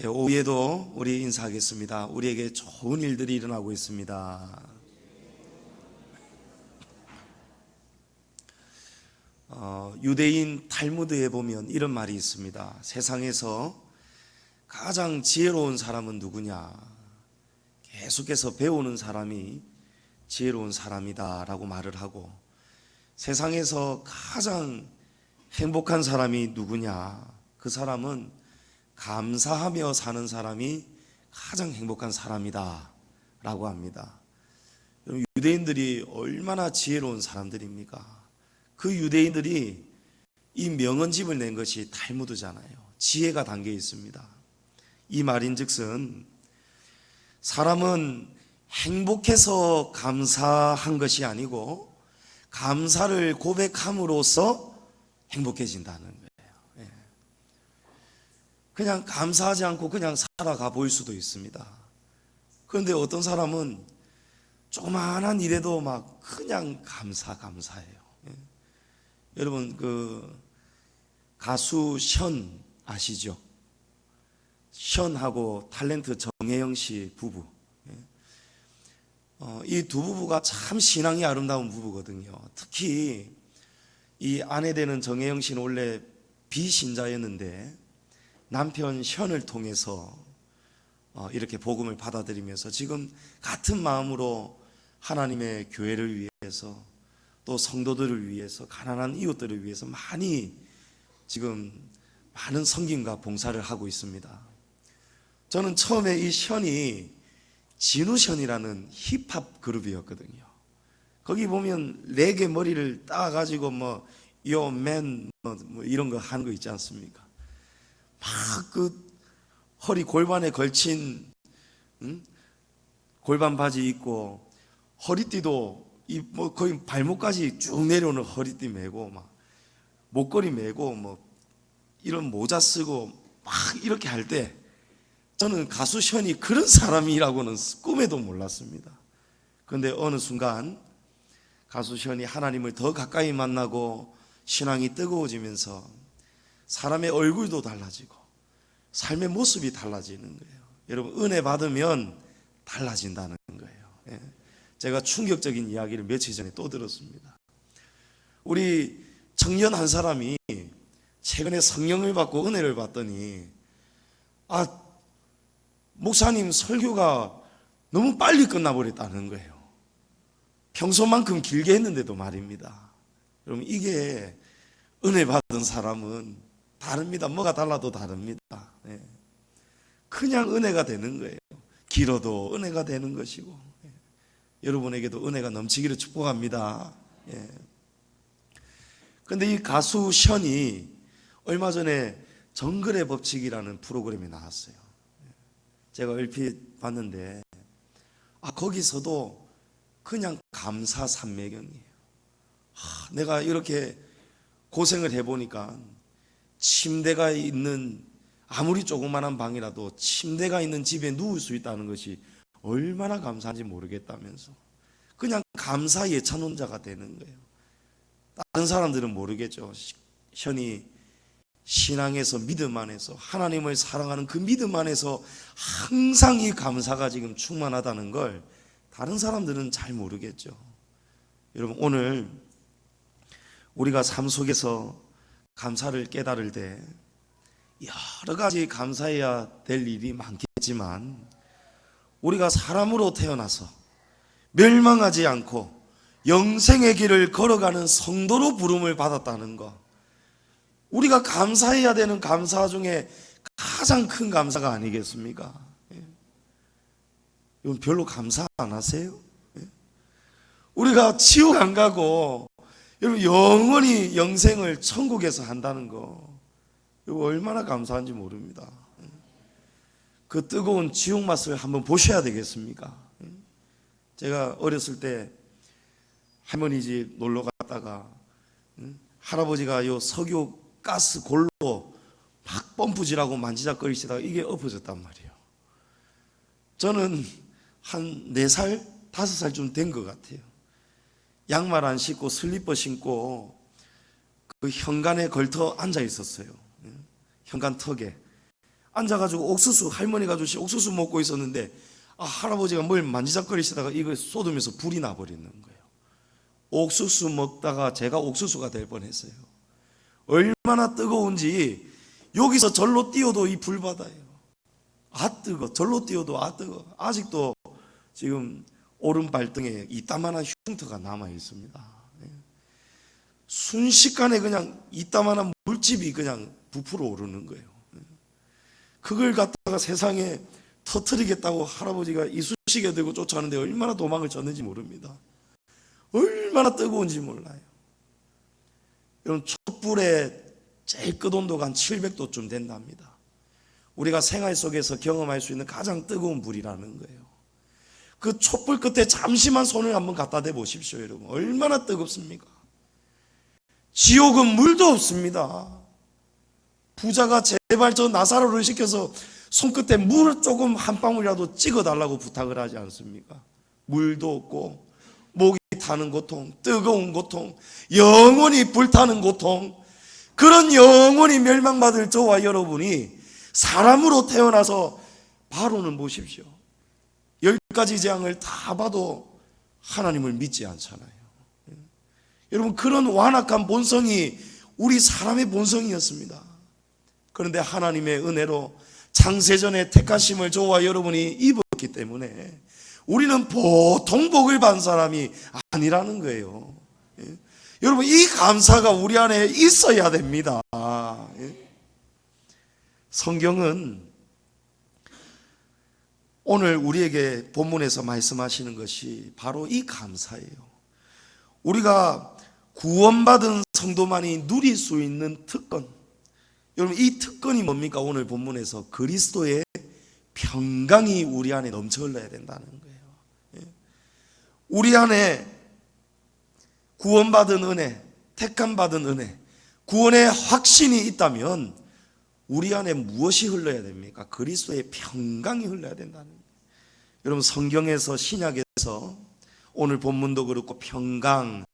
오후에도 우리 인사하겠습니다. 우리에게 좋은 일들이 일어나고 있습니다. 유대인 탈무드에 보면 이런 말이 있습니다. 세상에서 가장 지혜로운 사람은 누구냐? 계속해서 배우는 사람이 지혜로운 사람이다 라고 말을 하고, 세상에서 가장 행복한 사람이 누구냐? 그 사람은 감사하며 사는 사람이 가장 행복한 사람이다 라고 합니다. 유대인들이 얼마나 지혜로운 사람들입니까? 그 유대인들이 이 명언집을 낸 것이 탈무드잖아요. 지혜가 담겨 있습니다. 이 말인즉슨 사람은 행복해서 감사한 것이 아니고 감사를 고백함으로써 행복해진다는 거예요. 그냥 감사하지 않고 그냥 살아가 보일 수도 있습니다. 그런데 어떤 사람은 조그마한 일에도 막 그냥 감사해요. 여러분, 그 가수 션 아시죠? 션하고 탤런트 정혜영 씨 부부. 이 두 부부가 참 신앙이 아름다운 부부거든요. 특히 이 아내 되는 정혜영 씨는 원래 비신자였는데 남편 션을 통해서 이렇게 복음을 받아들이면서 지금 같은 마음으로 하나님의 교회를 위해서, 또 성도들을 위해서, 가난한 이웃들을 위해서 지금 많은 섬김과 봉사를 하고 있습니다. 저는 처음에 이 션이 진우션이라는 힙합 그룹이었거든요. 거기 보면 레게 머리를 따가지고 요맨 이런 거 하는 거 있지 않습니까? 막 그 허리 골반에 걸친 골반 바지 입고, 허리띠도 거의 발목까지 쭉 내려오는 허리띠 메고, 막 목걸이 메고, 이런 모자 쓰고 막 이렇게 할 때 저는 가수 션이 그런 사람이라고는 꿈에도 몰랐습니다. 그런데 어느 순간 가수 션이 하나님을 더 가까이 만나고 신앙이 뜨거워지면서 사람의 얼굴도 달라지고 삶의 모습이 달라지는 거예요. 여러분, 은혜 받으면 달라진다는 거예요. 제가 충격적인 이야기를 며칠 전에 또 들었습니다. 우리 청년 한 사람이 최근에 성령을 받고 은혜를 받더니, 목사님 설교가 너무 빨리 끝나버렸다는 거예요. 평소만큼 길게 했는데도 말입니다. 여러분, 이게 은혜 받은 사람은 다릅니다. 뭐가 달라도 다릅니다. 그냥 은혜가 되는 거예요. 길어도 은혜가 되는 것이고, 여러분에게도 은혜가 넘치기를 축복합니다. 그런데 이 가수 션이 얼마 전에 정글의 법칙이라는 프로그램이 나왔어요. 제가 얼핏 봤는데 거기서도 그냥 감사 산매경이에요. 내가 이렇게 고생을 해보니까 침대가 있는, 아무리 조그만한 방이라도 침대가 있는 집에 누울 수 있다는 것이 얼마나 감사한지 모르겠다면서 그냥 감사 예찬론자가 되는 거예요. 다른 사람들은 모르겠죠. 션이 신앙에서, 믿음 안에서, 하나님을 사랑하는 그 믿음 안에서 항상 이 감사가 지금 충만하다는 걸 다른 사람들은 잘 모르겠죠. 여러분, 오늘 우리가 삶 속에서 감사를 깨달을 때 여러 가지 감사해야 될 일이 많겠지만, 우리가 사람으로 태어나서 멸망하지 않고 영생의 길을 걸어가는 성도로 부름을 받았다는 것, 우리가 감사해야 되는 감사 중에 가장 큰 감사가 아니겠습니까? 이건 별로 감사 안 하세요? 우리가 지옥 안 가고 여러분 영원히 영생을 천국에서 한다는 거, 이거 얼마나 감사한지 모릅니다. 그 뜨거운 지옥 맛을 한번 보셔야 되겠습니까? 제가 어렸을 때 할머니 집 놀러 갔다가 할아버지가 요 석유 가스 골로 막 펌프질하고 만지작거리시다가 이게 엎어졌단 말이에요. 저는 한 4살, 5살쯤 된 것 같아요. 양말 안 신고 슬리퍼 신고 그 현관에 걸터 앉아 있었어요. 현관 턱에. 앉아가지고 옥수수, 할머니가 주신 옥수수 먹고 있었는데 할아버지가 뭘 만지작거리시다가 이걸 쏟으면서 불이 나버리는 거예요. 옥수수 먹다가 제가 옥수수가 될 뻔했어요. 얼마나 뜨거운지 여기서 절로 뛰어도 이 불바다예요. 뜨거. 절로 뛰어도 뜨거. 아직도 지금 오른발등에 이따만한 흉터가 남아 있습니다. 순식간에 그냥 이따만한 물집이 그냥 부풀어 오르는 거예요. 그걸 갖다가 세상에 터뜨리겠다고 할아버지가 이쑤시개 들고 쫓아오는데 얼마나 도망을 쳤는지 모릅니다. 얼마나 뜨거운지 몰라요. 여러분, 촛불의 제일 끝온도가 한 700도쯤 된답니다. 우리가 생활 속에서 경험할 수 있는 가장 뜨거운 불이라는 거예요. 그 촛불 끝에 잠시만 손을 한번 갖다 대 보십시오, 여러분. 얼마나 뜨겁습니까? 지옥은 물도 없습니다. 부자가 제발 저 나사로를 시켜서 손끝에 물 조금 한 방울이라도 찍어달라고 부탁을 하지 않습니까? 물도 없고 목이 타는 고통, 뜨거운 고통, 영원히 불타는 고통, 그런 영원히 멸망받을 저와 여러분이 사람으로 태어나서 바로는 보십시오. 10가지 재앙을 다 봐도 하나님을 믿지 않잖아요. 여러분, 그런 완악한 본성이 우리 사람의 본성이었습니다. 그런데 하나님의 은혜로 창세전에 택하심을 저와 여러분이 입었기 때문에 우리는 보통 복을 받은 사람이 아니라는 거예요. 여러분, 이 감사가 우리 안에 있어야 됩니다. 성경은 오늘 우리에게 본문에서 말씀하시는 것이 바로 이 감사예요. 우리가 구원받은 성도만이 누릴 수 있는 특권, 여러분, 이 특권이 뭡니까? 오늘 본문에서 그리스도의 평강이 우리 안에 넘쳐 흘러야 된다는 거예요. 우리 안에 구원받은 은혜, 택함받은 은혜, 구원의 확신이 있다면 우리 안에 무엇이 흘러야 됩니까? 그리스도의 평강이 흘러야 된다는 거예요. 여러분, 성경에서, 신약에서 오늘 본문도 그렇고 평강,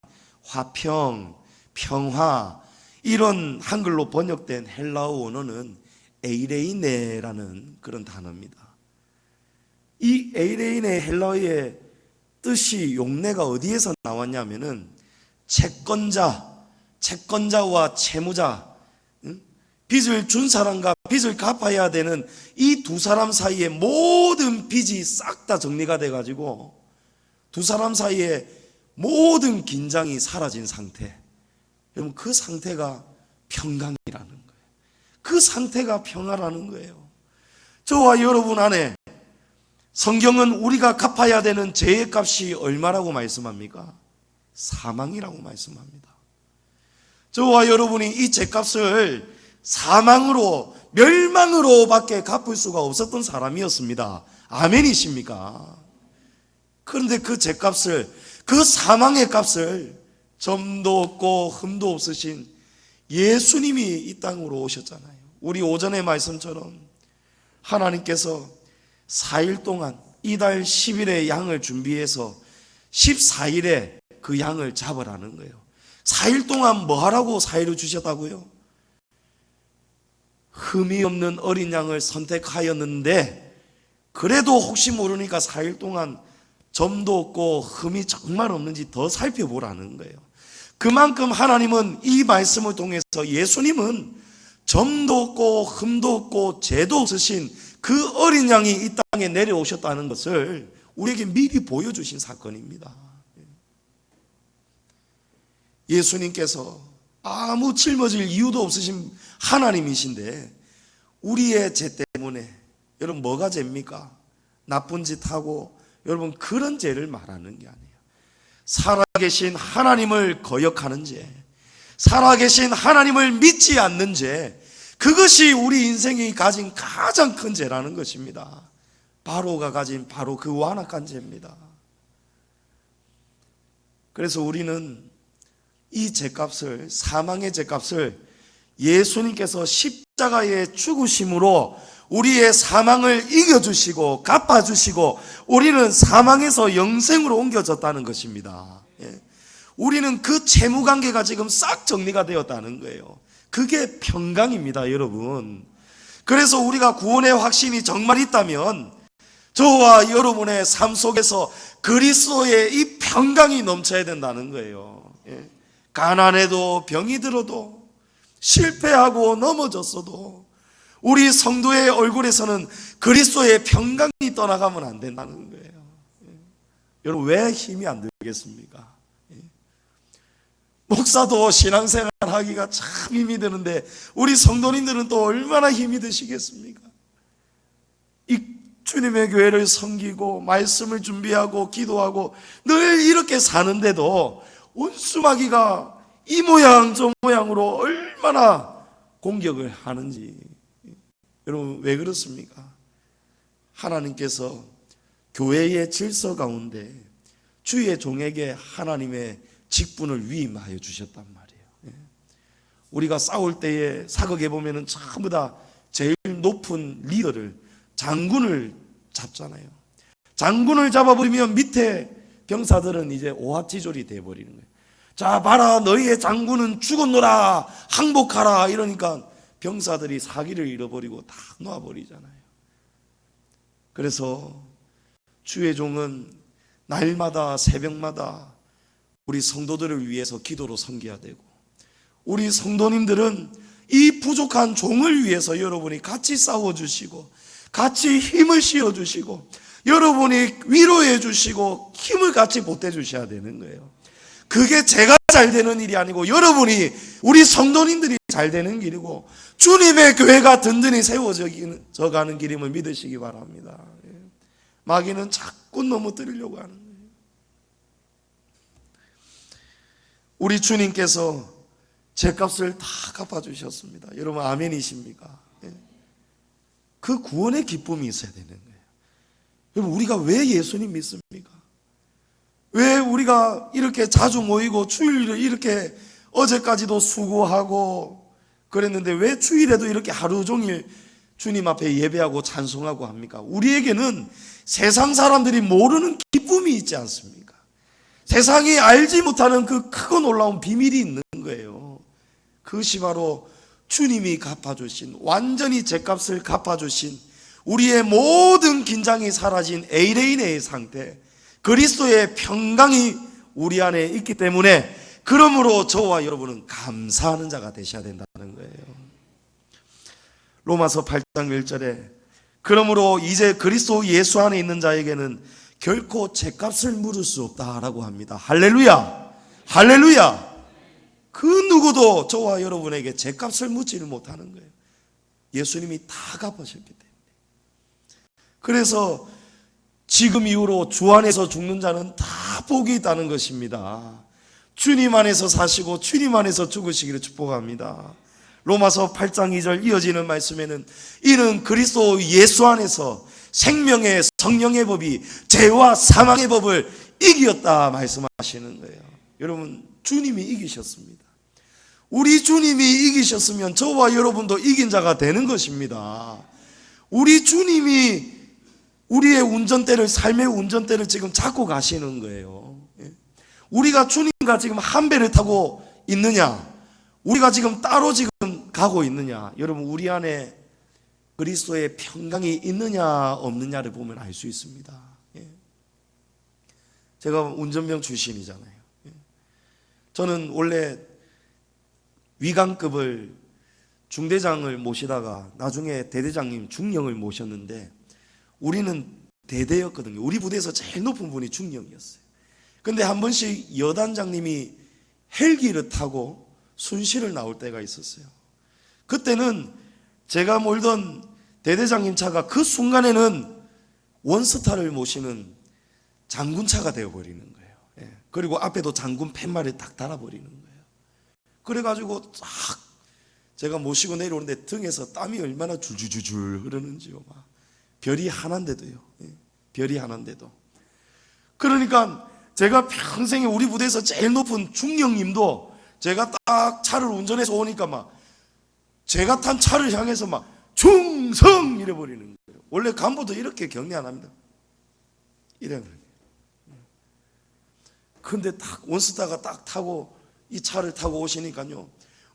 화평, 평화, 이런 한글로 번역된 헬라어 원어는 에이레이네라는 그런 단어입니다. 이 에이레이네 헬라어의 뜻이, 용례가 어디에서 나왔냐면은 채권자와 채무자, 빚을 준 사람과 빚을 갚아야 되는 이 두 사람 사이에 모든 빚이 싹 다 정리가 돼가지고 두 사람 사이에 모든 긴장이 사라진 상태, 여러분, 그 상태가 평강이라는 거예요. 그 상태가 평화라는 거예요. 저와 여러분 안에 성경은 우리가 갚아야 되는 죄의 값이 얼마라고 말씀합니까? 사망이라고 말씀합니다. 저와 여러분이 이 죄값을 사망으로, 멸망으로 밖에 갚을 수가 없었던 사람이었습니다. 아멘이십니까? 그런데 그 죄값을, 그 사망의 값을 점도 없고 흠도 없으신 예수님이 이 땅으로 오셨잖아요. 우리 오전의 말씀처럼 하나님께서 4일 동안 이달 10일에 양을 준비해서 14일에 그 양을 잡으라는 거예요. 4일 동안 뭐 하라고 4일을 주셨다고요? 흠이 없는 어린 양을 선택하였는데 그래도 혹시 모르니까 4일 동안 점도 없고 흠이 정말 없는지 더 살펴보라는 거예요. 그만큼 하나님은 이 말씀을 통해서, 예수님은 점도 없고 흠도 없고 죄도 없으신 그 어린 양이 이 땅에 내려오셨다는 것을 우리에게 미리 보여주신 사건입니다. 예수님께서 아무 짊어질 이유도 없으신 하나님이신데 우리의 죄 때문에, 여러분, 뭐가 죄입니까? 나쁜 짓 하고, 여러분, 그런 죄를 말하는 게 아니에요. 살아계신 하나님을 거역하는 죄, 살아계신 하나님을 믿지 않는 죄, 그것이 우리 인생이 가진 가장 큰 죄라는 것입니다. 바로가 가진 바로 그 완악한 죄입니다. 그래서 우리는 이 죄값을, 사망의 죄값을 예수님께서 십자가의 죽으심으로 우리의 사망을 이겨주시고 갚아주시고 우리는 사망에서 영생으로 옮겨졌다는 것입니다. 우리는 그 채무관계가 지금 싹 정리가 되었다는 거예요. 그게 평강입니다, 여러분. 그래서 우리가 구원의 확신이 정말 있다면 저와 여러분의 삶 속에서 그리스도의 이 평강이 넘쳐야 된다는 거예요. 가난해도 병이 들어도 실패하고 넘어졌어도 우리 성도의 얼굴에서는 그리스도의 평강이 떠나가면 안 된다는 거예요. 여러분, 왜 힘이 안 들겠습니까? 목사도 신앙생활 하기가 참 힘이 드는데 우리 성도님들은 또 얼마나 힘이 드시겠습니까? 이 주님의 교회를 섬기고 말씀을 준비하고 기도하고 늘 이렇게 사는데도 원수마귀가 이 모양 저 모양으로 얼마나 공격을 하는지. 여러분, 왜 그렇습니까? 하나님께서 교회의 질서 가운데 주의 종에게 하나님의 직분을 위임하여 주셨단 말이에요. 우리가 싸울 때에 사극에 보면은 전부 다 제일 높은 리더를, 장군을 잡잖아요. 장군을 잡아버리면 밑에 병사들은 이제 오합지졸이 돼버리는 거예요. 자, 봐라, 너희의 장군은 죽었노라, 항복하라, 이러니까 병사들이 사기를 잃어버리고 다 놓아버리잖아요. 그래서 주의 종은 날마다 새벽마다 우리 성도들을 위해서 기도로 섬겨야 되고, 우리 성도님들은 이 부족한 종을 위해서 여러분이 같이 싸워주시고 같이 힘을 실어주시고 여러분이 위로해 주시고 힘을 같이 보태주셔야 되는 거예요. 그게 제가 잘 되는 일이 아니고 여러분이, 우리 성도님들이 잘 되는 길이고 주님의 교회가 든든히 세워져 가는 길임을 믿으시기 바랍니다. 마귀는 자꾸 넘어뜨리려고 하는 거예요. 우리 주님께서 죄값을 다 갚아주셨습니다. 여러분, 아멘이십니까? 그 구원의 기쁨이 있어야 되는 거예요. 여러분, 우리가 왜 예수님 믿습니까? 왜 우리가 이렇게 자주 모이고 주일을 이렇게 어제까지도 수고하고 그랬는데 왜 주일에도 이렇게 하루 종일 주님 앞에 예배하고 찬송하고 합니까? 우리에게는 세상 사람들이 모르는 기쁨이 있지 않습니까? 세상이 알지 못하는 그 크고 놀라운 비밀이 있는 거예요. 그것이 바로 주님이 갚아주신, 완전히 죄값을 갚아주신 우리의 모든 긴장이 사라진 에이레인의 상태, 그리스도의 평강이 우리 안에 있기 때문에, 그러므로 저와 여러분은 감사하는 자가 되셔야 된다는 거예요. 로마서 8장 1절에 그러므로 이제 그리스도 예수 안에 있는 자에게는 결코 죄값을 물을 수 없다라고 합니다. 할렐루야, 할렐루야. 그 누구도 저와 여러분에게 죄값을 묻지를 못하는 거예요. 예수님이 다 갚으셨기 때문에. 그래서 지금 이후로 주 안에서 죽는 자는 다 복이 있다는 것입니다. 주님 안에서 사시고 주님 안에서 죽으시기를 축복합니다. 로마서 8장 2절 이어지는 말씀에는 이는 그리스도 예수 안에서 생명의 성령의 법이 죄와 사망의 법을 이겼다 말씀하시는 거예요. 여러분, 주님이 이기셨습니다. 우리 주님이 이기셨으면 저와 여러분도 이긴 자가 되는 것입니다. 우리 주님이 우리의 운전대를, 삶의 운전대를 지금 잡고 가시는 거예요. 우리가 주님과 지금 한 배를 타고 있느냐, 우리가 지금 따로 지금 가고 있느냐, 여러분, 우리 안에 그리스도의 평강이 있느냐 없느냐를 보면 알 수 있습니다. 제가 운전병 출신이잖아요. 저는 원래 위관급을 중대장을 모시다가 나중에 대대장님 중령을 모셨는데 우리는 대대였거든요. 우리 부대에서 제일 높은 분이 중령이었어요. 근데 한 번씩 여단장님이 헬기를 타고 순시를 나올 때가 있었어요. 그때는 제가 몰던 대대장님 차가 그 순간에는 원스타를 모시는 장군차가 되어버리는 거예요. 그리고 앞에도 장군 팻말을 딱 달아버리는 거예요. 그래가지고 쫙 제가 모시고 내려오는데 등에서 땀이 얼마나 줄줄줄 흐르는지요. 막 별이 하나인데도요. 별이 하나인데도. 그러니까 제가 평생에 우리 부대에서 제일 높은 중령님도 제가 딱 차를 운전해서 오니까 막 제가 탄 차를 향해서 막 충성 이래버리는 거예요. 원래 간부도 이렇게 격려 안 합니다. 이래버려요. 근데 딱 원스타가 딱 타고 이 차를 타고 오시니까요,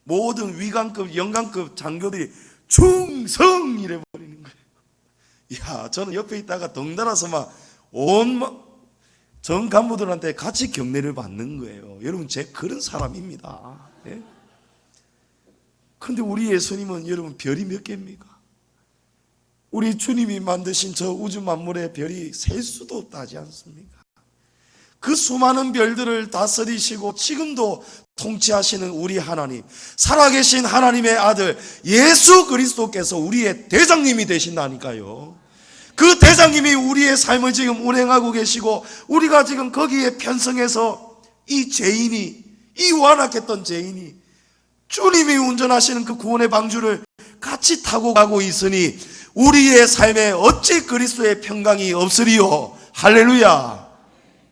모든 위관급, 영관급 장교들이 충성 이래버리는 거예요. 야, 저는 옆에 있다가 덩달아서 막 온 전 간부들한테 같이 경례를 받는 거예요. 여러분, 제 그런 사람입니다. 예? 그런데 우리 예수님은 여러분 별이 몇 개입니까? 우리 주님이 만드신 저 우주 만물의 별이 셀 수도 없다 하지 않습니까? 그 수많은 별들을 다스리시고 지금도 통치하시는 우리 하나님, 살아계신 하나님의 아들 예수 그리스도께서 우리의 대장님이 되신다니까요. 그 대장님이 우리의 삶을 지금 운행하고 계시고, 우리가 지금 거기에 편성해서 이 완악했던 죄인이 주님이 운전하시는 그 구원의 방주를 같이 타고 가고 있으니 우리의 삶에 어찌 그리스도의 평강이 없으리요. 할렐루야.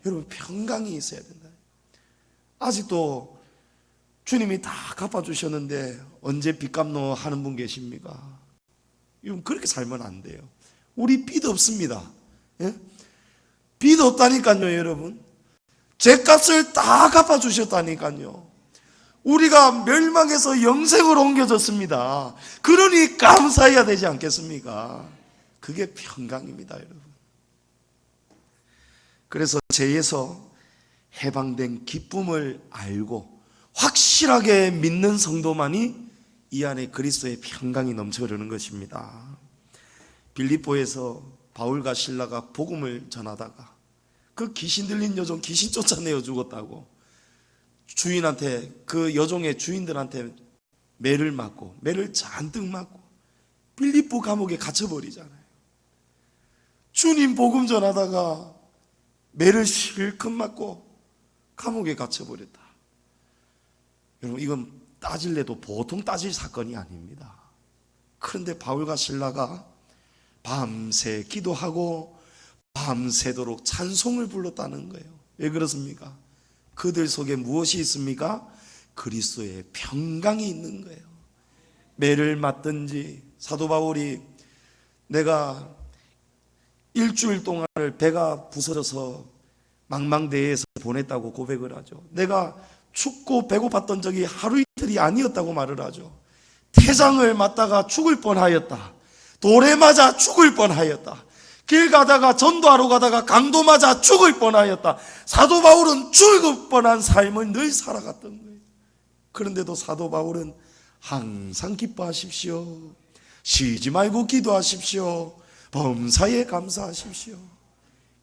여러분, 평강이 있어야 된다. 아직도 주님이 다 갚아주셨는데 언제 빚 갚노 하는 분 계십니까? 여러분, 그렇게 살면 안 돼요. 우리 빚 없습니다. 예? 빚 없다니까요. 여러분, 죄값을 다 갚아주셨다니까요. 우리가 멸망해서 영생으로 옮겨졌습니다. 그러니 감사해야 되지 않겠습니까? 그게 평강입니다, 여러분. 그래서 죄에서 해방된 기쁨을 알고 확실하게 믿는 성도만이 이 안에 그리스도의 평강이 넘쳐 흐르는 것입니다. 빌립보에서 바울과 실라가 복음을 전하다가 그 귀신 들린 여종 귀신 쫓아내어 죽었다고 주인한테, 그 여종의 주인들한테 매를 맞고, 매를 잔뜩 맞고 빌립보 감옥에 갇혀버리잖아요. 주님 복음 전하다가 매를 실컷 맞고 감옥에 갇혀버렸다. 여러분, 이건 따질래도 보통 따질 사건이 아닙니다. 그런데 바울과 실라가 밤새 기도하고 밤새도록 찬송을 불렀다는 거예요. 왜 그렇습니까? 그들 속에 무엇이 있습니까? 그리스도의 평강이 있는 거예요. 매를 맞든지, 사도 바울이 내가 일주일 동안을 배가 부서져서 망망대해에서 보냈다고 고백을 하죠. 내가 춥고 배고팠던 적이 하루 이틀이 아니었다고 말을 하죠. 태장을 맞다가 죽을 뻔하였다. 돌에 맞아 죽을 뻔하였다. 길 가다가, 전도하러 가다가 강도 맞아 죽을 뻔하였다. 사도 바울은 죽을 뻔한 삶을 늘 살아갔던 거예요. 그런데도 사도 바울은 항상 기뻐하십시오, 쉬지 말고 기도하십시오, 범사에 감사하십시오,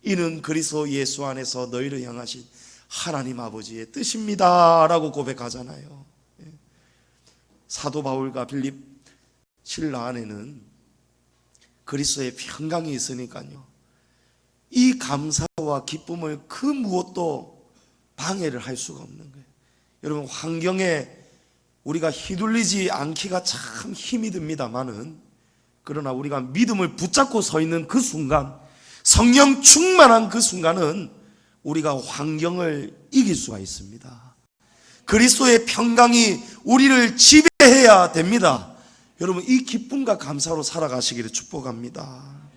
이는 그리스도 예수 안에서 너희를 향하신 하나님 아버지의 뜻입니다 라고 고백하잖아요. 사도 바울과 빌립 신라 안에는 그리스도의 평강이 있으니까요, 이 감사와 기쁨을 그 무엇도 방해를 할 수가 없는 거예요. 여러분, 환경에 우리가 휘둘리지 않기가 참 힘이 듭니다만은, 그러나 우리가 믿음을 붙잡고 서 있는 그 순간, 성령 충만한 그 순간은 우리가 환경을 이길 수가 있습니다. 그리스도의 평강이 우리를 지배해야 됩니다. 여러분, 이 기쁨과 감사로 살아가시기를 축복합니다.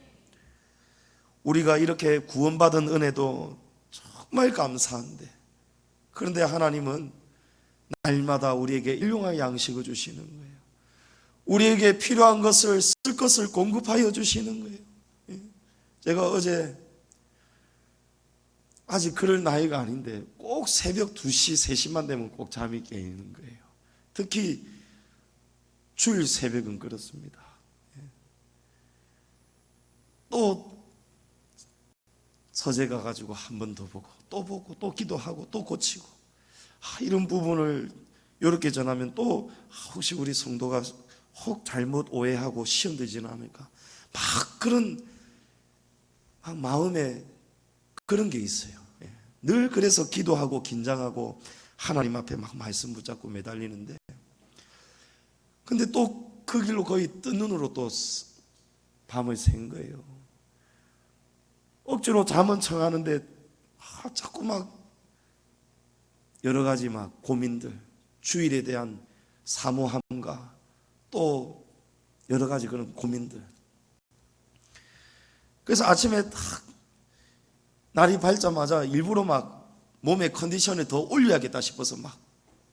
우리가 이렇게 구원받은 은혜도 정말 감사한데, 그런데 하나님은 날마다 우리에게 일용할 양식을 주시는 거예요. 우리에게 필요한 것을, 쓸 것을 공급하여 주시는 거예요. 제가 어제, 아직 그럴 나이가 아닌데 꼭 새벽 2시, 3시만 되면 꼭 잠이 깨는 거예요. 특히 주일 새벽은 그렇습니다. 또 서재 가가지고 한 번 더 보고 또 기도하고 또 고치고, 이런 부분을 이렇게 전하면 또 혹시 우리 성도가 혹 잘못 오해하고 시험 들지는 않을까, 막 그런 마음에 그런 게 있어요. 늘 그래서 기도하고 긴장하고 하나님 앞에 막 말씀 붙잡고 매달리는데, 근데 또 그 길로 거의 뜬 눈으로 또 밤을 샌 거예요. 억지로 잠은 청하는데 자꾸 막 여러 가지 막 고민들, 주일에 대한 사모함과 또 여러 가지 그런 고민들. 그래서 아침에 딱 날이 밝자마자 일부러 막 몸의 컨디션을 더 올려야겠다 싶어서 막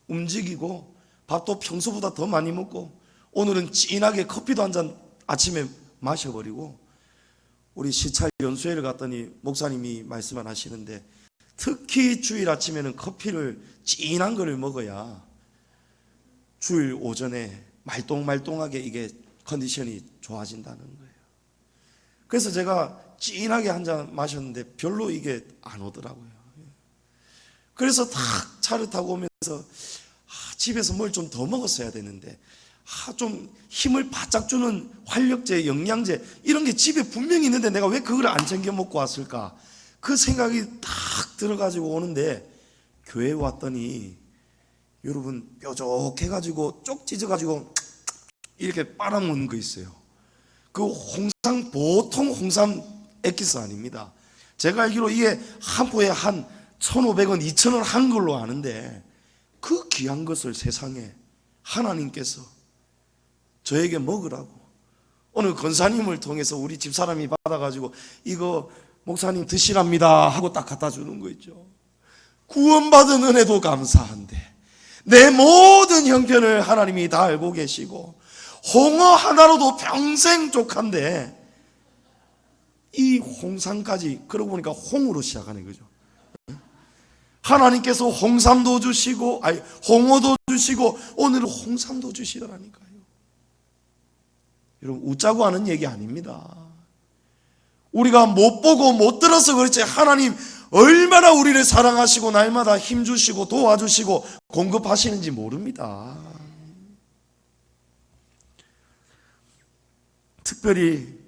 움직이고, 밥도 평소보다 더 많이 먹고, 오늘은 진하게 커피도 한 잔 아침에 마셔버리고, 우리 시찰 연수회를 갔더니 목사님이 말씀을 하시는데, 특히 주일 아침에는 커피를 진한 거를 먹어야 주일 오전에 말똥말똥하게 이게 컨디션이 좋아진다는 거예요. 그래서 제가 진하게 한 잔 마셨는데 별로 이게 안 오더라고요. 그래서 탁 차를 타고 오면서 집에서 뭘 좀 더 먹었어야 되는데, 좀 힘을 바짝 주는 활력제, 영양제 이런 게 집에 분명히 있는데 내가 왜 그걸 안 챙겨 먹고 왔을까? 그 생각이 딱 들어가지고 오는데, 교회 왔더니 여러분 뾰족해가지고 쪽 찢어가지고 이렇게 빨아먹는 거 있어요. 그 홍삼, 보통 홍삼 엑기스 아닙니다. 제가 알기로 이게 한 포에 한 1,500원, 2,000원 한 걸로 아는데, 그 귀한 것을 세상에 하나님께서 저에게 먹으라고 오늘 권사님을 통해서 우리 집사람이 받아가지고 이거 목사님 드시랍니다 하고 딱 갖다 주는 거 있죠. 구원받은 은혜도 감사한데 내 모든 형편을 하나님이 다 알고 계시고 홍어 하나로도 평생 족한데 이 홍삼까지, 그러고 보니까 홍으로 시작하는 거죠. 하나님께서 홍삼도 주시고, 홍어도 주시고, 오늘은 홍삼도 주시더라니까요. 여러분, 웃자고 하는 얘기 아닙니다. 우리가 못 보고 못 들어서 그렇지, 하나님 얼마나 우리를 사랑하시고 날마다 힘주시고 도와주시고 공급하시는지 모릅니다. 특별히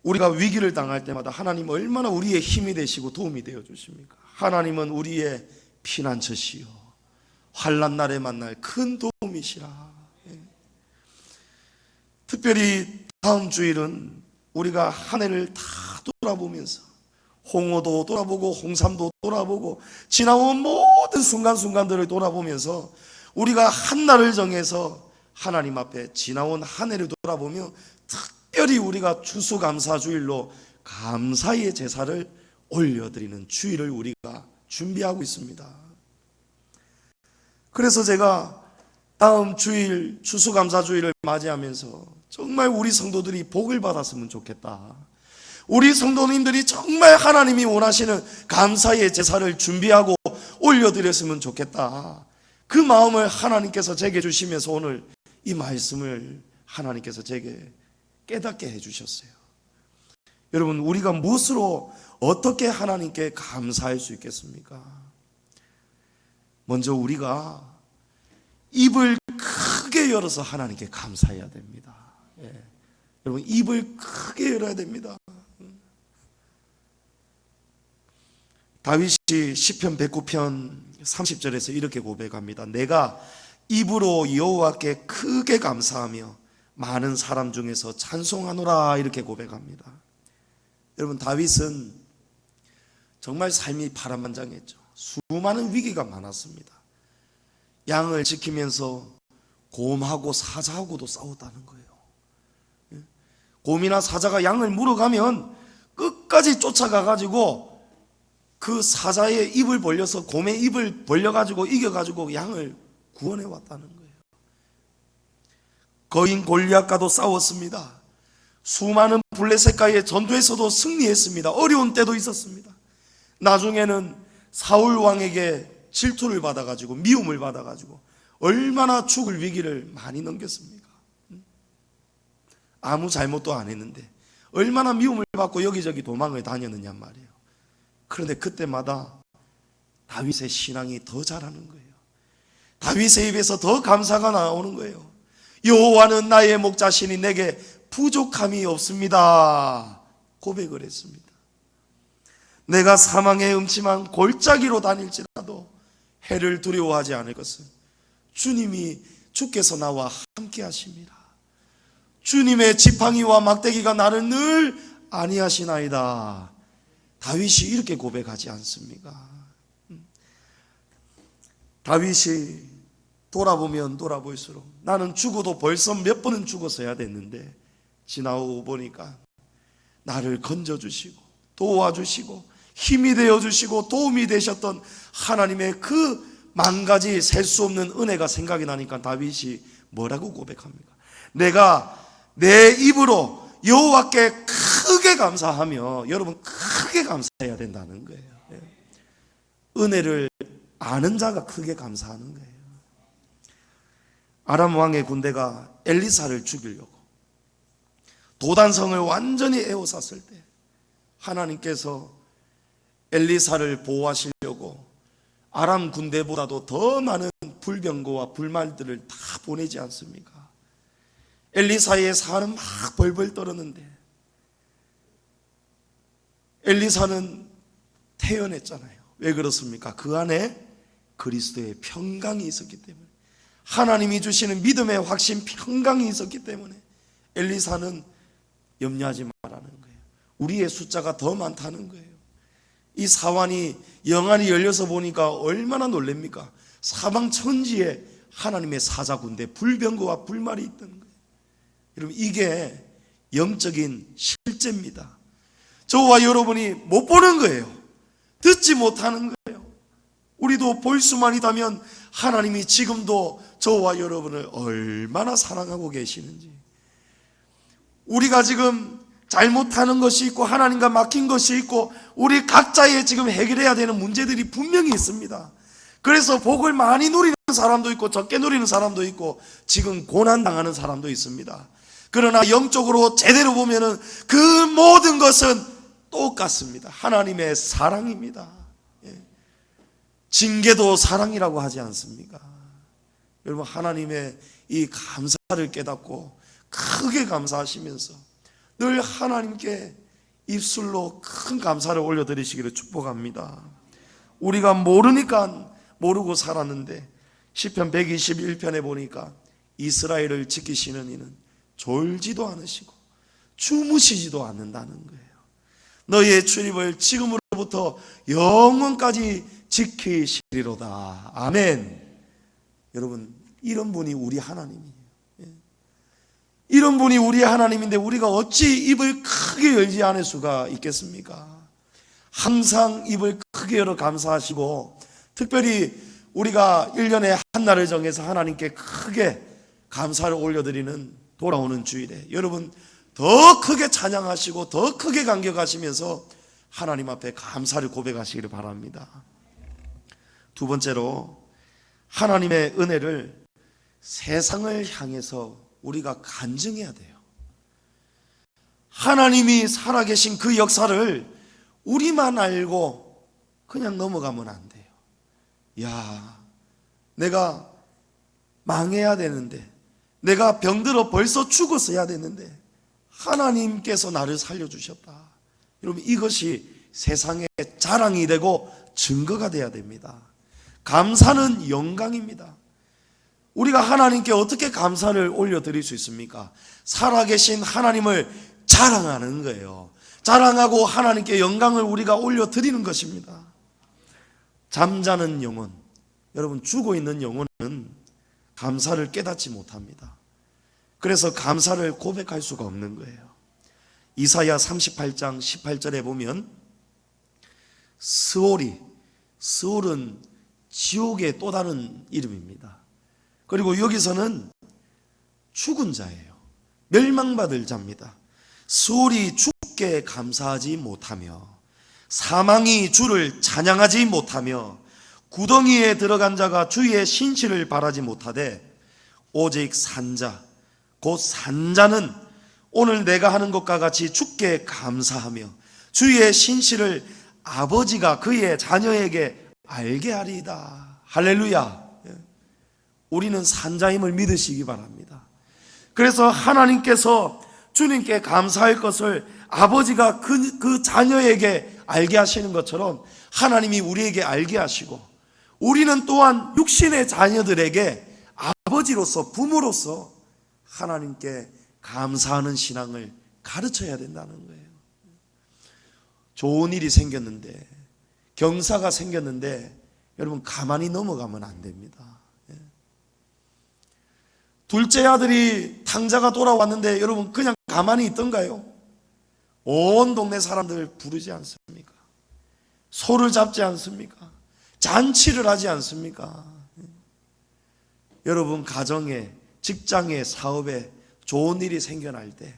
우리가 위기를 당할 때마다 하나님 얼마나 우리의 힘이 되시고 도움이 되어 주십니까? 하나님은 우리의 피난처시요 환난 날에 만날 큰 도움이시라. 특별히 다음 주일은 우리가 한 해를 다 돌아보면서 홍어도 돌아보고 홍삼도 돌아보고 지나온 모든 순간순간들을 돌아보면서 우리가 한 날을 정해서 하나님 앞에 지나온 한 해를 돌아보며 특별히 우리가 추수감사주일로 감사의 제사를 올려드리는 주일을 우리가 준비하고 있습니다. 그래서 제가 다음 주일 추수감사주일을 맞이하면서 정말 우리 성도들이 복을 받았으면 좋겠다, 우리 성도님들이 정말 하나님이 원하시는 감사의 제사를 준비하고 올려드렸으면 좋겠다, 그 마음을 하나님께서 제게 주시면서 오늘 이 말씀을 하나님께서 제게 깨닫게 해주셨어요. 여러분, 우리가 무엇으로 어떻게 하나님께 감사할 수 있겠습니까? 먼저 우리가 입을 크게 열어서 하나님께 감사해야 됩니다. 여러분, 입을 크게 열어야 됩니다. 다윗이 시편 109편 30절에서 이렇게 고백합니다. 내가 입으로 여호와께 크게 감사하며 많은 사람 중에서 찬송하노라, 이렇게 고백합니다. 여러분, 다윗은 정말 삶이 파란만장했죠. 수많은 위기가 많았습니다. 양을 지키면서 곰하고 사자하고도 싸웠다는 거예요. 곰이나 사자가 양을 물어가면 끝까지 쫓아가가지고 그 사자의 입을 벌려서 곰의 입을 벌려가지고 이겨가지고 양을 구원해 왔다는 거예요. 거인 골리앗과도 싸웠습니다. 수많은 블레셋과의 전투에서도 승리했습니다. 어려운 때도 있었습니다. 나중에는 사울 왕에게 질투를 받아가지고 미움을 받아가지고 얼마나 죽을 위기를 많이 넘겼습니까? 아무 잘못도 안 했는데 얼마나 미움을 받고 여기저기 도망을 다녔느냐 말이에요. 그런데 그때마다 다윗의 신앙이 더 자라는 거예요. 다윗의 입에서 더 감사가 나오는 거예요. 여호와는 나의 목자시니 내게 부족함이 없습니다, 고백을 했습니다. 내가 사망의 음침한 골짜기로 다닐지라도 해를 두려워하지 않을 것은 주께서 나와 함께 하십니다. 주님의 지팡이와 막대기가 나를 늘 안위하시나이다. 다윗이 이렇게 고백하지 않습니까? 다윗이 돌아보면 돌아볼수록 나는 죽어도 벌써 몇 번은 죽었어야 됐는데 지나오고 보니까 나를 건져주시고 도와주시고 힘이 되어주시고 도움이 되셨던 하나님의 그 만 가지 셀 수 없는 은혜가 생각이 나니까 다윗이 뭐라고 고백합니까? 내가 내 입으로 여호와께 크게 감사하며, 여러분 크게 감사해야 된다는 거예요. 은혜를 아는 자가 크게 감사하는 거예요. 아람 왕의 군대가 엘리사를 죽이려고 도단성을 완전히 에워쌌을 때 하나님께서 엘리사를 보호하시려고 아람 군대보다도 더 많은 불병거와 불말들을 다 보내지 않습니까? 엘리사의 살은 막 벌벌 떨었는데 엘리사는 태연했잖아요. 왜 그렇습니까? 그 안에 그리스도의 평강이 있었기 때문에, 하나님이 주시는 믿음의 확신 평강이 있었기 때문에 엘리사는 염려하지 말라는 거예요. 우리의 숫자가 더 많다는 거예요. 이 사환이 영안이 열려서 보니까 얼마나 놀랍니까? 사방 천지에 하나님의 사자군대, 불병거와 불말이 있다는 거예요. 여러분, 이게 영적인 실제입니다. 저와 여러분이 못 보는 거예요. 듣지 못하는 거예요. 우리도 볼 수만 있다면 하나님이 지금도 저와 여러분을 얼마나 사랑하고 계시는지, 우리가 지금 잘못하는 것이 있고 하나님과 막힌 것이 있고 우리 각자의 지금 해결해야 되는 문제들이 분명히 있습니다. 그래서 복을 많이 누리는 사람도 있고 적게 누리는 사람도 있고 지금 고난당하는 사람도 있습니다. 그러나 영적으로 제대로 보면은 그 모든 것은 똑같습니다. 하나님의 사랑입니다. 징계도 사랑이라고 하지 않습니까? 여러분, 하나님의 이 감사를 깨닫고 크게 감사하시면서 늘 하나님께 입술로 큰 감사를 올려드리시기를 축복합니다. 우리가 모르니까 모르고 살았는데 시편 121편에 보니까 이스라엘을 지키시는 이는 졸지도 않으시고 주무시지도 않는다는 거예요. 너희의 출입을 지금으로부터 영원까지 지키시리로다. 아멘. 여러분, 이런 분이 우리 하나님이에요. 이런 분이 우리 하나님인데 우리가 어찌 입을 크게 열지 않을 수가 있겠습니까? 항상 입을 크게 열어 감사하시고, 특별히 우리가 1년에 한 날을 정해서 하나님께 크게 감사를 올려드리는 돌아오는 주일에 여러분 더 크게 찬양하시고 더 크게 감격하시면서 하나님 앞에 감사를 고백하시기를 바랍니다. 두 번째로, 하나님의 은혜를 세상을 향해서 우리가 간증해야 돼요. 하나님이 살아계신 그 역사를 우리만 알고 그냥 넘어가면 안 돼요. 야, 내가 망해야 되는데, 내가 병들어 벌써 죽었어야 되는데 하나님께서 나를 살려주셨다. 여러분, 이것이 세상의 자랑이 되고 증거가 돼야 됩니다. 감사는 영광입니다. 우리가 하나님께 어떻게 감사를 올려드릴 수 있습니까? 살아계신 하나님을 자랑하는 거예요. 자랑하고 하나님께 영광을 우리가 올려드리는 것입니다. 잠자는 영혼, 여러분 죽어 있는 영혼은 감사를 깨닫지 못합니다. 그래서 감사를 고백할 수가 없는 거예요. 이사야 38장 18절에 보면 스올은 지옥의 또 다른 이름입니다. 그리고 여기서는 죽은 자예요. 멸망받을 자입니다. 스올이 주께 감사하지 못하며 사망이 주를 찬양하지 못하며 구덩이에 들어간 자가 주의 신실을 바라지 못하되 오직 산자 곧 산자는 오늘 내가 하는 것과 같이 주께 감사하며 주의 신실을 아버지가 그의 자녀에게 알게 하리이다. 할렐루야. 우리는 산자임을 믿으시기 바랍니다. 그래서 하나님께서 주님께 감사할 것을 아버지가 그 자녀에게 알게 하시는 것처럼 하나님이 우리에게 알게 하시고, 우리는 또한 육신의 자녀들에게 아버지로서 부모로서 하나님께 감사하는 신앙을 가르쳐야 된다는 거예요. 좋은 일이 생겼는데, 경사가 생겼는데 여러분 가만히 넘어가면 안 됩니다. 둘째 아들이 탕자가 돌아왔는데 여러분 그냥 가만히 있던가요? 온 동네 사람들 부르지 않습니까? 소를 잡지 않습니까? 잔치를 하지 않습니까? 여러분 가정에, 직장에, 사업에 좋은 일이 생겨날 때,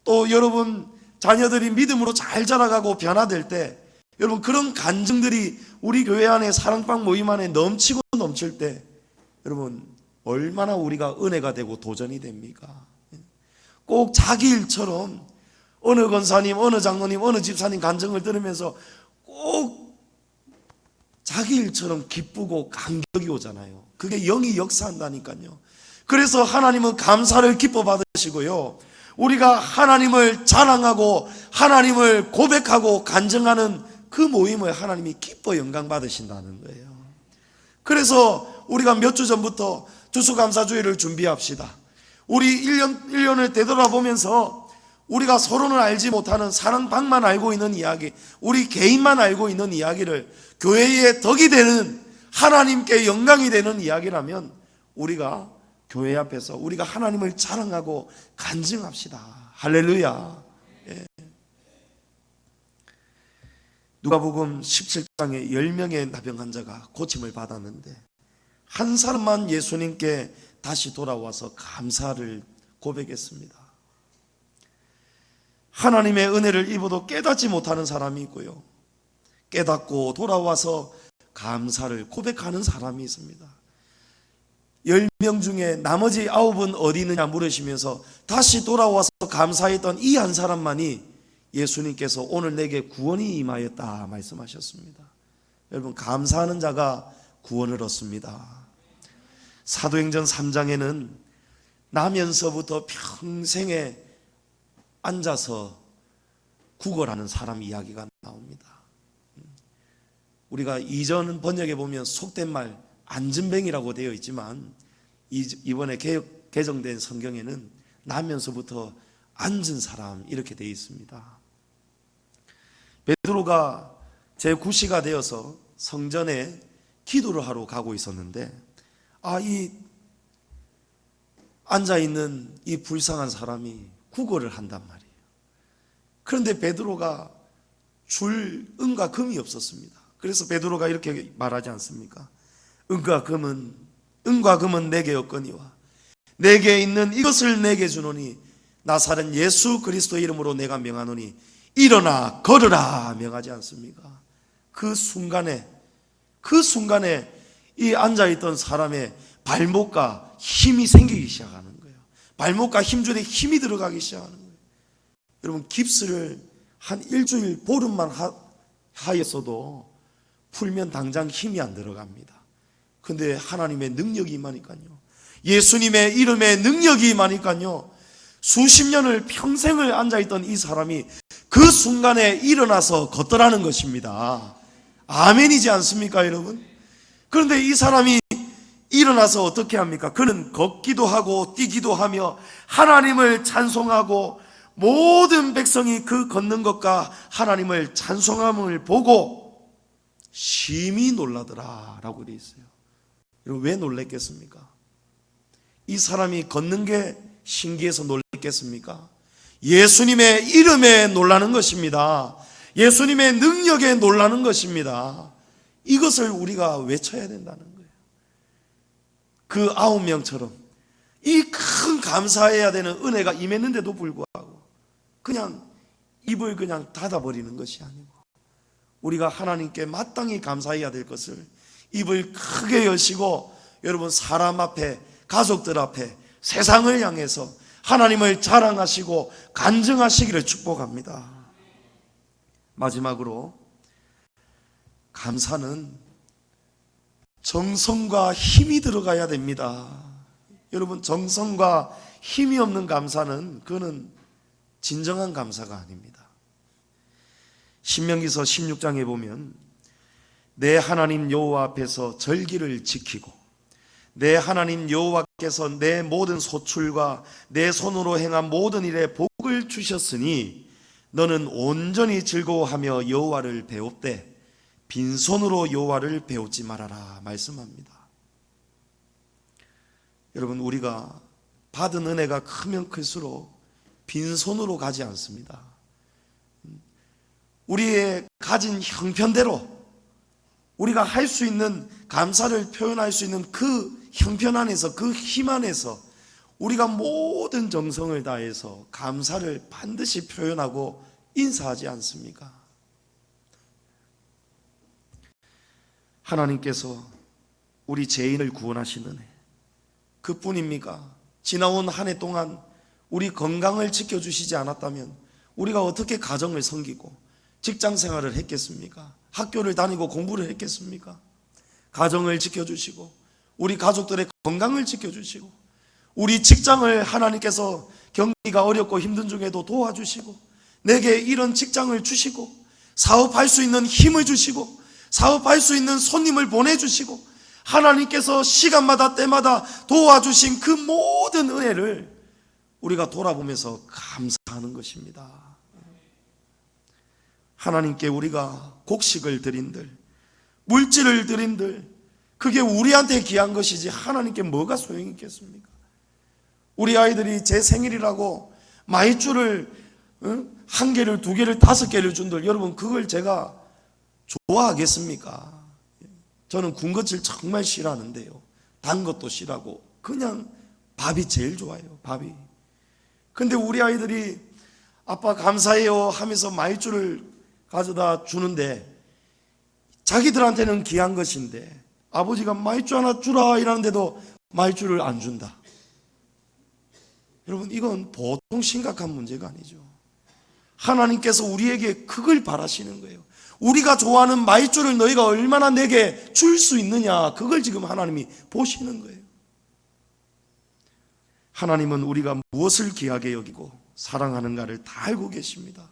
또 여러분 자녀들이 믿음으로 잘 자라가고 변화될 때, 여러분 그런 간증들이 우리 교회 안에 사랑방 모임 안에 넘치고 넘칠 때, 여러분 얼마나 우리가 은혜가 되고 도전이 됩니까? 꼭 자기 일처럼 어느 권사님, 어느 장로님, 어느 집사님 간증을 들으면서 꼭 자기 일처럼 기쁘고 감격이 오잖아요. 그게 영이 역사한다니까요. 그래서 하나님은 감사를 기뻐 받으시고요, 우리가 하나님을 자랑하고 하나님을 고백하고 간증하는 그 모임을 하나님이 기뻐 영광 받으신다는 거예요. 그래서 우리가 몇 주 전부터 추수감사주일을 준비합시다. 우리 1년을 되돌아보면서 우리가 서로는 알지 못하는 사랑방만 알고 있는 이야기, 우리 개인만 알고 있는 이야기를 교회의 덕이 되는, 하나님께 영광이 되는 이야기라면 우리가 교회 앞에서 우리가 하나님을 자랑하고 간증합시다. 할렐루야. 예. 누가복음 17장에 10명의 나병 환자가 고침을 받았는데 한 사람만 예수님께 다시 돌아와서 감사를 고백했습니다. 하나님의 은혜를 입어도 깨닫지 못하는 사람이 있고요, 깨닫고 돌아와서 감사를 고백하는 사람이 있습니다. 10명 중에 나머지 9은 어디 있느냐 물으시면서 다시 돌아와서 감사했던 이 한 사람만이 예수님께서 오늘 내게 구원이 임하였다 말씀하셨습니다. 여러분, 감사하는 자가 구원을 얻습니다. 사도행전 3장에는 나면서부터 평생에 앉아서 구걸하는 사람 이야기가 나옵니다. 우리가 이전 번역에 보면 속된 말 앉은뱅이라고 되어 있지만 이번에 개정된 성경에는 나면서부터 앉은 사람 이렇게 되어 있습니다. 베드로가 제9시가 되어서 성전에 기도를 하러 가고 있었는데 이 앉아있는 이 불쌍한 사람이 구걸을 한단 말이에요. 그런데 베드로가 줄 은과 금이 없었습니다. 그래서 베드로가 이렇게 말하지 않습니까? 은과 금은 내게 없거니와 내게 있는 이것을 내게 주노니 나사렛 예수 그리스도 이름으로 내가 명하노니 일어나 걸으라 명하지 않습니까? 그 순간에 이 앉아있던 사람의 발목과 힘이 생기기 시작하는 거예요. 발목과 힘줄에 힘이 들어가기 시작하는 거예요. 여러분, 깁스를 한 일주일 보름만 하였어도 풀면 당장 힘이 안 들어갑니다. 근데 하나님의 능력이 임하니까요, 예수님의 이름의 능력이 임하니까요, 수십 년을 평생을 앉아있던 이 사람이 그 순간에 일어나서 걷더라는 것입니다. 아멘이지 않습니까, 여러분? 그런데 이 사람이 일어나서 어떻게 합니까? 그는 걷기도 하고 뛰기도 하며 하나님을 찬송하고 모든 백성이 그 걷는 것과 하나님을 찬송함을 보고 심히 놀라더라 라고 되어 있어요. 여러분, 왜 놀랬겠습니까? 이 사람이 걷는 게 신기해서 놀랬겠습니까? 예수님의 이름에 놀라는 것입니다. 예수님의 능력에 놀라는 것입니다. 이것을 우리가 외쳐야 된다는 거예요. 그 9명처럼 이 큰 감사해야 되는 은혜가 임했는데도 불구하고 그냥 입을 그냥 닫아버리는 것이 아니고 우리가 하나님께 마땅히 감사해야 될 것을 입을 크게 여시고, 여러분, 사람 앞에, 가족들 앞에, 세상을 향해서 하나님을 자랑하시고 간증하시기를 축복합니다. 마지막으로, 감사는 정성과 힘이 들어가야 됩니다. 여러분, 정성과 힘이 없는 감사는 그거는 진정한 감사가 아닙니다. 신명기서 16장에 보면 내 하나님 여호와 앞에서 절기를 지키고 내 하나님 여호와께서 내 모든 소출과 내 손으로 행한 모든 일에 복을 주셨으니 너는 온전히 즐거워하며 여호와를 배웁되 빈손으로 여호와를 배우지 말아라 말씀합니다. 여러분, 우리가 받은 은혜가 크면 클수록 빈손으로 가지 않습니다. 우리의 가진 형편대로 우리가 할 수 있는 감사를 표현할 수 있는 그 형편 안에서, 그 힘 안에서 우리가 모든 정성을 다해서 감사를 반드시 표현하고 인사하지 않습니까? 하나님께서 우리 죄인을 구원하신 은혜, 그뿐입니까? 지나온 한 해 동안 우리 건강을 지켜주시지 않았다면 우리가 어떻게 가정을 섬기고 직장 생활을 했겠습니까? 학교를 다니고 공부를 했겠습니까? 가정을 지켜주시고 우리 가족들의 건강을 지켜주시고 우리 직장을 하나님께서 경기가 어렵고 힘든 중에도 도와주시고 내게 이런 직장을 주시고 사업할 수 있는 힘을 주시고 사업할 수 있는 손님을 보내주시고 하나님께서 시간마다 때마다 도와주신 그 모든 은혜를 우리가 돌아보면서 감사하는 것입니다. 하나님께 우리가 곡식을 드린들 물질을 드린들 그게 우리한테 귀한 것이지 하나님께 뭐가 소용이 있겠습니까? 우리 아이들이 제 생일이라고 마이쮸를 한 개를 두 개를 다섯 개를 준들 여러분 그걸 제가 좋아하겠습니까? 저는 군것질 정말 싫어하는데요, 단 것도 싫어하고 그냥 밥이 제일 좋아요. 밥이. 근데 우리 아이들이 아빠 감사해요 하면서 마이쮸를 가져다 주는데 자기들한테는 귀한 것인데 아버지가 마이쮸 하나 주라 이러는데도 마이쮸를 안 준다. 여러분 이건 보통 심각한 문제가 아니죠. 하나님께서 우리에게 그걸 바라시는 거예요. 우리가 좋아하는 마이쮸를 너희가 얼마나 내게 줄 수 있느냐, 그걸 지금 하나님이 보시는 거예요. 하나님은 우리가 무엇을 귀하게 여기고 사랑하는가를 다 알고 계십니다.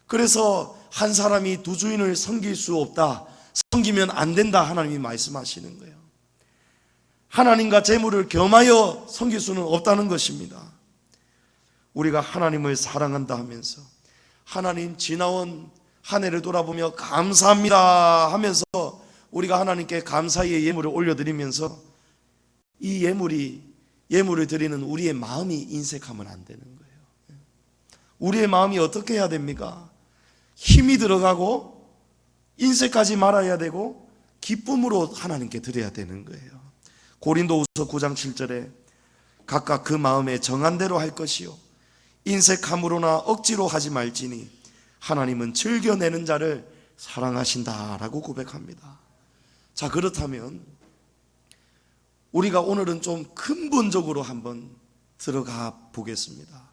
그래서 한 사람이 두 주인을 섬길 수 없다, 섬기면 안 된다 하나님이 말씀하시는 거예요. 하나님과 재물을 겸하여 섬길 수는 없다는 것입니다. 우리가 하나님을 사랑한다 하면서 하나님 지나온 한 해를 돌아보며 감사합니다 하면서 우리가 하나님께 감사의 예물을 올려드리면서 이 예물을 드리는 우리의 마음이 인색하면 안 되는 거예요. 우리의 마음이 어떻게 해야 됩니까? 힘이 들어가고 인색하지 말아야 되고 기쁨으로 하나님께 드려야 되는 거예요. 고린도후서 9장 7절에 각각 그 마음에 정한 대로 할 것이요 인색함으로나 억지로 하지 말지니 하나님은 즐겨내는 자를 사랑하신다라고 고백합니다. 자, 그렇다면 우리가 오늘은 좀 근본적으로 한번 들어가 보겠습니다.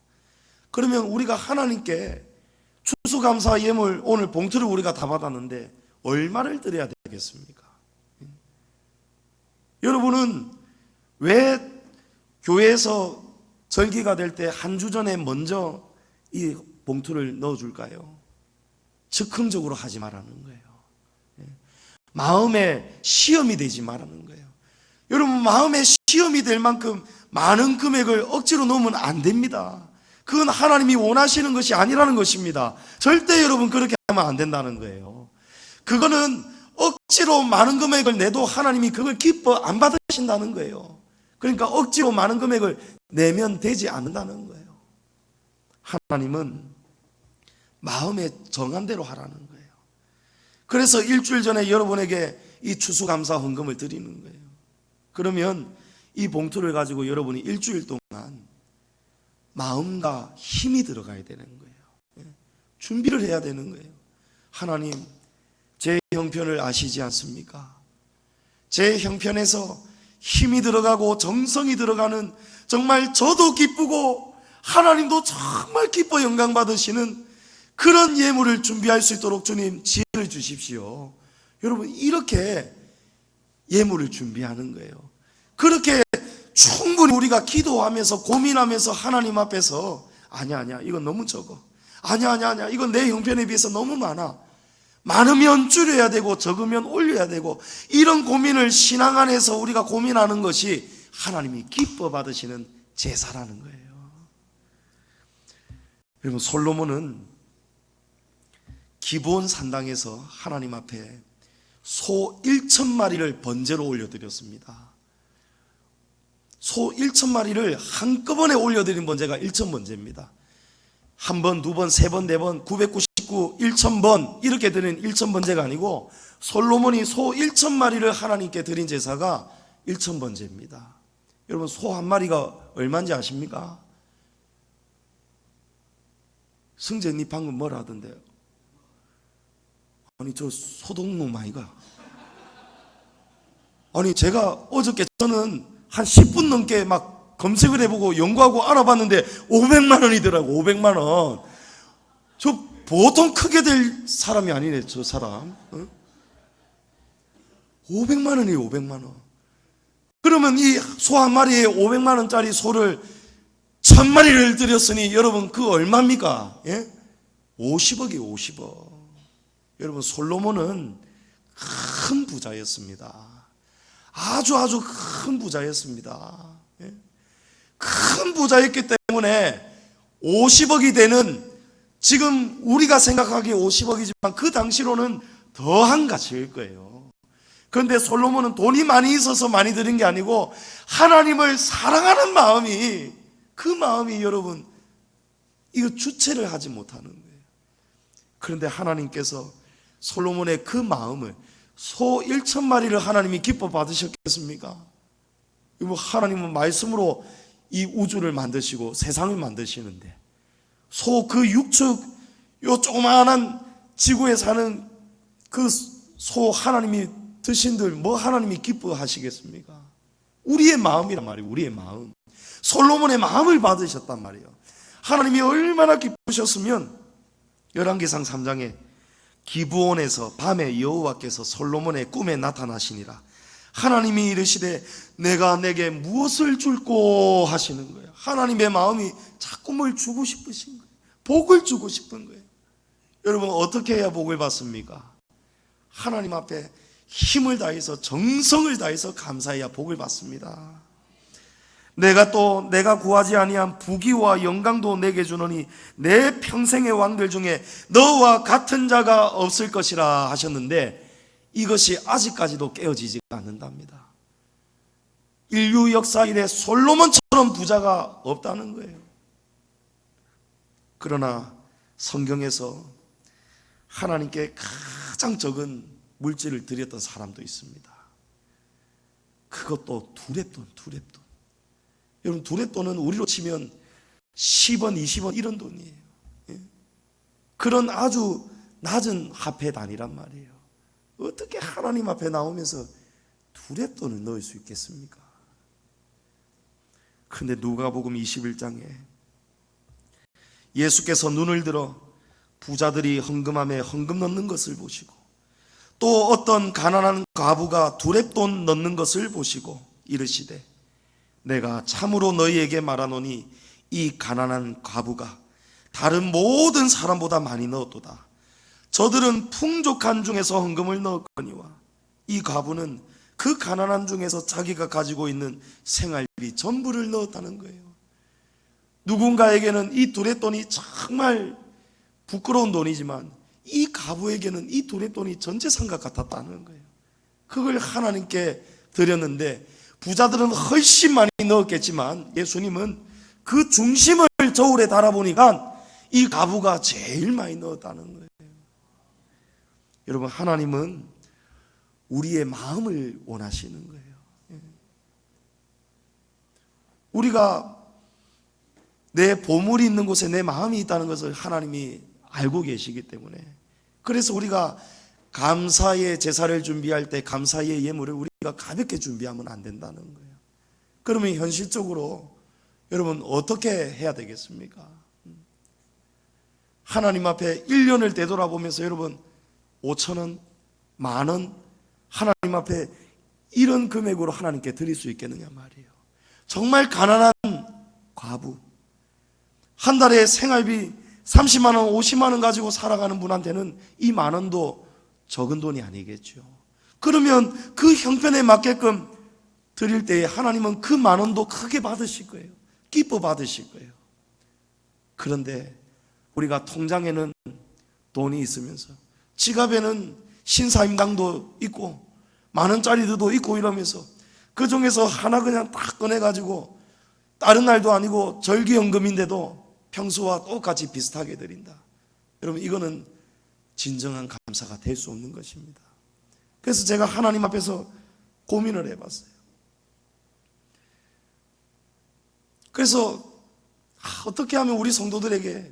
그러면 우리가 하나님께 추수감사 예물 오늘 봉투를 우리가 다 받았는데 얼마를 드려야 되겠습니까? 여러분은 왜 교회에서 절기가 될 때 한 주 전에 먼저 이 봉투를 넣어줄까요? 즉흥적으로 하지 말라는 거예요. 마음에 시험이 되지 말라는 거예요. 여러분 마음에 시험이 될 만큼 많은 금액을 억지로 넣으면 안 됩니다. 그건 하나님이 원하시는 것이 아니라는 것입니다. 절대 여러분 그렇게 하면 안 된다는 거예요. 그거는 억지로 많은 금액을 내도 하나님이 그걸 기뻐 안 받으신다는 거예요. 그러니까 억지로 많은 금액을 내면 되지 않는다는 거예요. 하나님은 마음에 정한 대로 하라는 거예요. 그래서 일주일 전에 여러분에게 이 추수감사 헌금을 드리는 거예요. 그러면 이 봉투를 가지고 여러분이 일주일 동안 마음과 힘이 들어가야 되는 거예요. 준비를 해야 되는 거예요. 하나님, 제 형편을 아시지 않습니까? 제 형편에서 힘이 들어가고 정성이 들어가는 정말 저도 기쁘고 하나님도 정말 기뻐 영광 받으시는 그런 예물을 준비할 수 있도록 주님 지혜를 주십시오. 여러분 이렇게 예물을 준비하는 거예요. 그렇게 충분히 우리가 기도하면서 고민하면서 하나님 앞에서 아니야 이건 너무 적어, 아니야 이건 내 형편에 비해서 너무 많아, 많으면 줄여야 되고 적으면 올려야 되고, 이런 고민을 신앙 안에서 우리가 고민하는 것이 하나님이 기뻐 받으시는 제사라는 거예요. 여러분 솔로몬은 기브온 산당에서 하나님 앞에 소 1,000마리를 번제로 올려드렸습니다. 소 1,000마리를 한꺼번에 올려드린 번제가 1,000번제입니다. 한 번, 두 번, 세 번, 네 번, 999, 1,000번 이렇게 드린 1,000번제가 아니고 솔로몬이 소 1,000마리를 하나님께 드린 제사가 1,000번제입니다. 여러분, 소 한 마리가 얼마인지 아십니까? 승재님 방금 뭐라 하던데요? 아니, 저 소동농 아이가? 아니, 제가 어저께 저는 한 10분 넘게 막 검색을 해보고 연구하고 알아봤는데 500만 원이더라고. 500만 원. 저 보통 크게 될 사람이 아니네, 저 사람. 500만 원이에요, 500만 원. 그러면 이 소 한 마리에 500만 원짜리 소를 1000마리를 들였으니 여러분, 그 얼마입니까? 예? 50억이에요, 50억. 여러분, 솔로몬은 큰 부자였습니다. 아주 큰 부자였습니다. 예? 큰 부자였기 때문에 50억이 되는, 지금 우리가 생각하기에 50억이지만 그 당시로는 더한 가치일 거예요. 그런데 솔로몬은 돈이 많이 있어서 많이 드린 게 아니고 하나님을 사랑하는 마음이, 그 마음이 여러분, 이거 주체를 하지 못하는 거예요. 그런데 하나님께서 솔로몬의 그 마음을, 소 1000마리를 하나님이 기뻐 받으셨겠습니까? 이거 하나님은 말씀으로 이 우주를 만드시고 세상을 만드시는데, 소 그 육축, 요 조그마한 지구에 사는 그 소 하나님이 드신들 뭐 하나님이 기뻐하시겠습니까? 우리의 마음이란 말이에요. 우리의 마음. 솔로몬의 마음을 받으셨단 말이에요. 하나님이 얼마나 기쁘셨으면 열왕기상 3장에 기브온에서 밤에 여호와께서 솔로몬의 꿈에 나타나시니라. 하나님이 이르시되 내가 내게 무엇을 줄꼬 하시는 거예요. 하나님의 마음이 자꾸 뭘 주고 싶으신 거예요. 복을 주고 싶은 거예요. 여러분, 어떻게 해야 복을 받습니까? 하나님 앞에 힘을 다해서, 정성을 다해서 감사해야 복을 받습니다. 내가 구하지 아니한 부귀와 영광도 내게 주노니 내 평생의 왕들 중에 너와 같은 자가 없을 것이라 하셨는데, 이것이 아직까지도 깨어지지가 않는답니다. 인류 역사 이래 솔로몬처럼 부자가 없다는 거예요. 그러나 성경에서 하나님께 가장 적은 물질을 드렸던 사람도 있습니다. 그것도 두렙돈. 여러분, 두렙돈은 우리로 치면 10원, 20원 이런 돈이에요. 그런 아주 낮은 화폐 단위란 말이에요. 어떻게 하나님 앞에 나오면서 두렙돈을 넣을 수 있겠습니까? 그런데 누가복음 21장에 예수께서 눈을 들어 부자들이 헌금함에 헌금 넣는 것을 보시고, 또 어떤 가난한 과부가 두렙돈 넣는 것을 보시고 이르시되 내가 참으로 너희에게 말하노니 이 가난한 과부가 다른 모든 사람보다 많이 넣었도다. 저들은 풍족한 중에서 헌금을 넣었거니와 이 과부는 그 가난한 중에서 자기가 가지고 있는 생활비 전부를 넣었다는 거예요. 누군가에게는 이 두렙돈이 정말 부끄러운 돈이지만 이 과부에게는 이 두렙돈이 전 재산과 같았다는 거예요. 그걸 하나님께 드렸는데, 부자들은 훨씬 많이 넣었겠지만 예수님은 그 중심을 저울에 달아보니까 이 과부가 제일 많이 넣었다는 거예요. 여러분, 하나님은 우리의 마음을 원하시는 거예요. 우리가 내 보물이 있는 곳에 내 마음이 있다는 것을 하나님이 알고 계시기 때문에, 그래서 우리가 감사의 제사를 준비할 때 감사의 예물을 우리가 가볍게 준비하면 안 된다는 거예요. 그러면 현실적으로 여러분 어떻게 해야 되겠습니까? 하나님 앞에 1년을 되돌아보면서 여러분 5,000원, 10,000원 하나님 앞에 이런 금액으로 하나님께 드릴 수 있겠느냐 말이에요. 정말 가난한 과부, 한 달에 생활비 30만 원, 50만 원 가지고 살아가는 분한테는 이 10,000원도 적은 돈이 아니겠죠. 그러면 그 형편에 맞게끔 드릴 때에 하나님은 그 10,000원도 크게 받으실 거예요. 기뻐 받으실 거예요. 그런데 우리가 통장에는 돈이 있으면서 지갑에는 신사임당도 있고 10,000원짜리도 있고 이러면서 그 중에서 하나 그냥 딱 꺼내가지고 다른 날도 아니고 절기연금인데도 평소와 똑같이 비슷하게 드린다. 여러분, 이거는 진정한 감사가 될 수 없는 것입니다. 그래서 제가 하나님 앞에서 고민을 해봤어요. 그래서 어떻게 하면 우리 성도들에게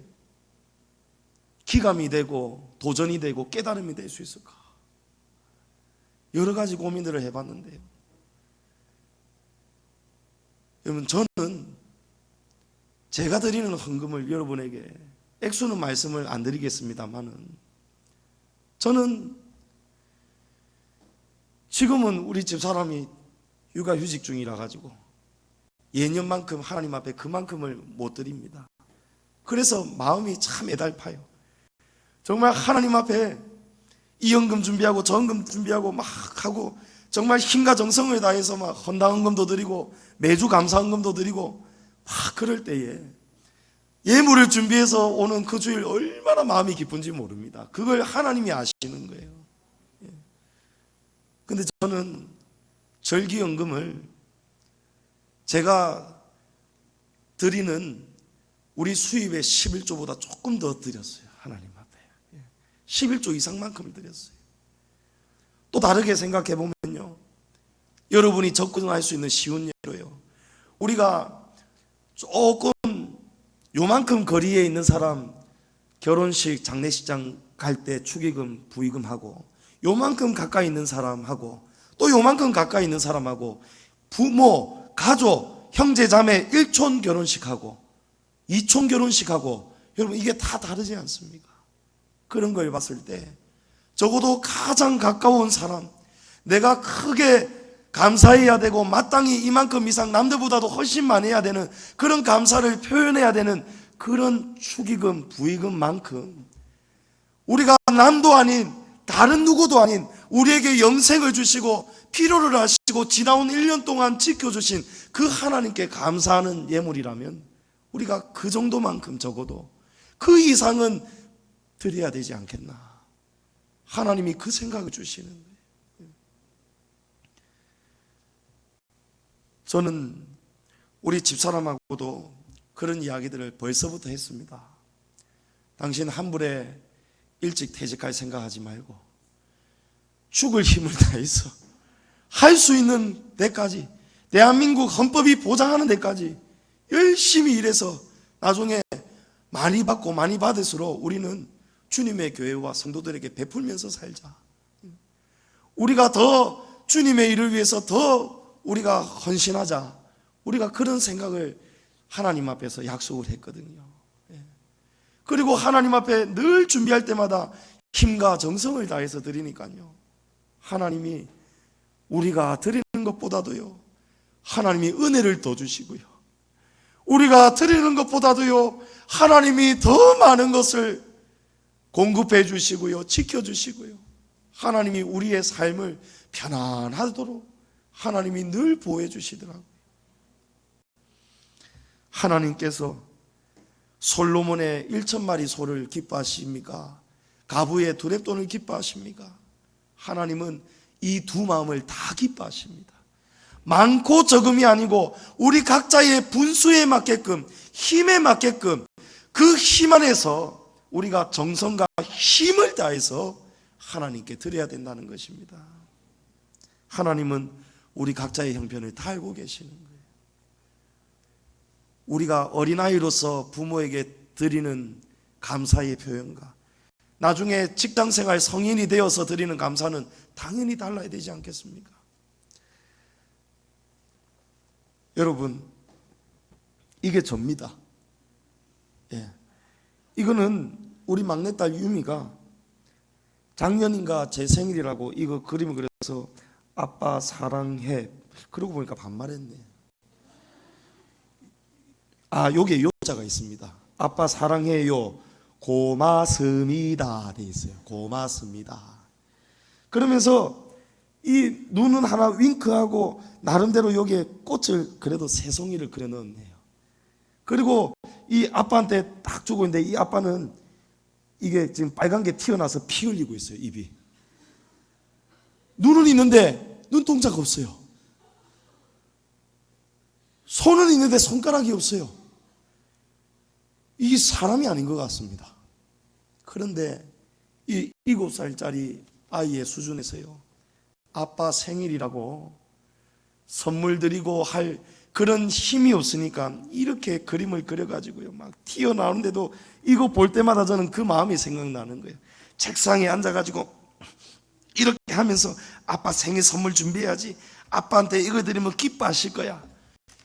기감이 되고 도전이 되고 깨달음이 될 수 있을까? 여러 가지 고민들을 해봤는데요. 여러분, 저는 제가 드리는 헌금을 여러분에게 액수는 말씀을 안 드리겠습니다만은, 저는 지금은 우리 집사람이 육아휴직 중이라 가지고 예년만큼 하나님 앞에 그만큼을 못 드립니다. 그래서 마음이 참 애달파요. 정말 하나님 앞에 이 헌금 준비하고 저 헌금 준비하고 막 하고 정말 힘과 정성을 다해서 막 헌당 헌금도 드리고 매주 감사 헌금도 드리고 막 그럴 때에 예물을 준비해서 오는 그 주일 얼마나 마음이 기쁜지 모릅니다. 그걸 하나님이 아시는 거예요. 근데 저는 절기연금을 제가 드리는 우리 수입의 11조보다 조금 더 드렸어요. 하나님 앞에 11조 이상만큼을 드렸어요. 또 다르게 생각해 보면요, 여러분이 접근할 수 있는 쉬운 예로요, 우리가 조금 요만큼 거리에 있는 사람 결혼식 장례식장 갈 때 축의금 부의금 하고, 요만큼 가까이 있는 사람하고 또 요만큼 가까이 있는 사람하고 부모, 가족, 형제, 자매 1촌 결혼식하고 2촌 결혼식하고, 여러분 이게 다 다르지 않습니까? 그런 걸 봤을 때 적어도 가장 가까운 사람, 내가 크게 감사해야 되고 마땅히 이만큼 이상 남들보다도 훨씬 많이 해야 되는 그런 감사를 표현해야 되는 그런 축의금, 부의금만큼 우리가 남도 아닌 다른 누구도 아닌 우리에게 영생을 주시고 필요를 하시고 지나온 1년 동안 지켜주신 그 하나님께 감사하는 예물이라면 우리가 그 정도만큼 적어도 그 이상은 드려야 되지 않겠나. 하나님이 그 생각을 주시는 거예요. 저는 우리 집사람하고도 그런 이야기들을 벌써부터 했습니다. 당신 한불에 일찍 퇴직할 생각하지 말고 죽을 힘을 다해서 할 수 있는 데까지, 대한민국 헌법이 보장하는 데까지 열심히 일해서 나중에 많이 받고 많이 받을수록 우리는 주님의 교회와 성도들에게 베풀면서 살자. 우리가 더 주님의 일을 위해서 더 우리가 헌신하자. 우리가 그런 생각을 하나님 앞에서 약속을 했거든요. 그리고 하나님 앞에 늘 준비할 때마다 힘과 정성을 다해서 드리니까요, 하나님이 우리가 드리는 것보다도요, 하나님이 은혜를 더 주시고요, 우리가 드리는 것보다도요, 하나님이 더 많은 것을 공급해 주시고요, 지켜주시고요, 하나님이 우리의 삶을 편안하도록 하나님이 늘 보호해 주시더라고요. 하나님께서 솔로몬의 1,000마리 소를 기뻐하십니까? 가부의 두렙돈을 기뻐하십니까? 하나님은 이 두 마음을 다 기뻐하십니다. 많고 적음이 아니고 우리 각자의 분수에 맞게끔, 힘에 맞게끔 그 힘 안에서 우리가 정성과 힘을 다해서 하나님께 드려야 된다는 것입니다. 하나님은 우리 각자의 형편을 다 알고 계시는 거예요. 우리가 어린아이로서 부모에게 드리는 감사의 표현과 나중에 직장생활 성인이 되어서 드리는 감사는 당연히 달라야 되지 않겠습니까? 여러분, 이게 접니다. 이거는 우리 막내딸 유미가 작년인가 제 생일이라고 이거 그림을 그려서 아빠 사랑해, 그러고 보니까 반말했네. 여기에 요자가 있습니다. 아빠 사랑해요, 고맙습니다 돼 있어요. 고맙습니다. 그러면서 이 눈은 하나 윙크하고 나름대로 여기에 꽃을 그래도 새 송이를 그려 넣었네요. 그리고 이 아빠한테 딱 주고 있는데 이 아빠는 이게 지금 빨간 게 튀어나와서 피 흘리고 있어요. 입이. 눈은 있는데 눈동자가 없어요. 손은 있는데 손가락이 없어요. 이 사람이 아닌 것 같습니다. 그런데 이 7살짜리 아이의 수준에서요, 아빠 생일이라고 선물 드리고 할 그런 힘이 없으니까 이렇게 그림을 그려가지고요, 막 튀어나오는데도 이거 볼 때마다 저는 그 마음이 생각나는 거예요. 책상에 앉아가지고 이렇게 하면서 아빠 생일 선물 준비해야지, 아빠한테 이거 드리면 기뻐하실 거야,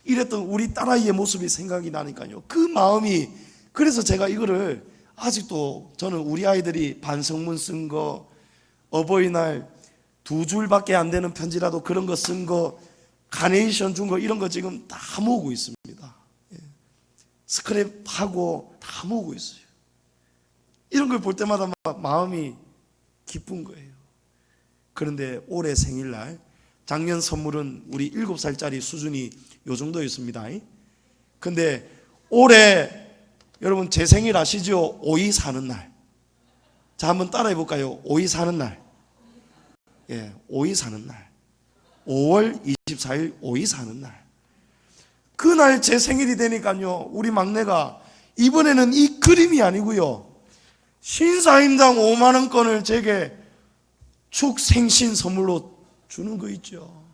이랬던 우리 딸아이의 모습이 생각이 나니까요, 그 마음이. 그래서 제가 이거를 아직도, 저는 우리 아이들이 반성문 쓴 거, 어버이날 2줄밖에 안 되는 편지라도 그런 거 쓴 거, 카네이션 준 거, 이런 거 지금 다 모으고 있습니다. 스크랩하고 다 모으고 있어요. 이런 걸 볼 때마다 막 마음이 기쁜 거예요. 그런데 올해 생일날, 작년 선물은 우리 7살짜리 수준이 요 정도였습니다. 근데 올해 여러분 제 생일 아시죠? 5이 사는 날. 자, 한번 따라해 볼까요? 5이 사는 날. 5이 사는 날. 5월 24일 5이 사는 날. 그날 제 생일이 되니까요, 우리 막내가 이번에는 이 그림이 아니고요, 신사임당 5만 원권을 제게 축생신 선물로 주는 거 있죠.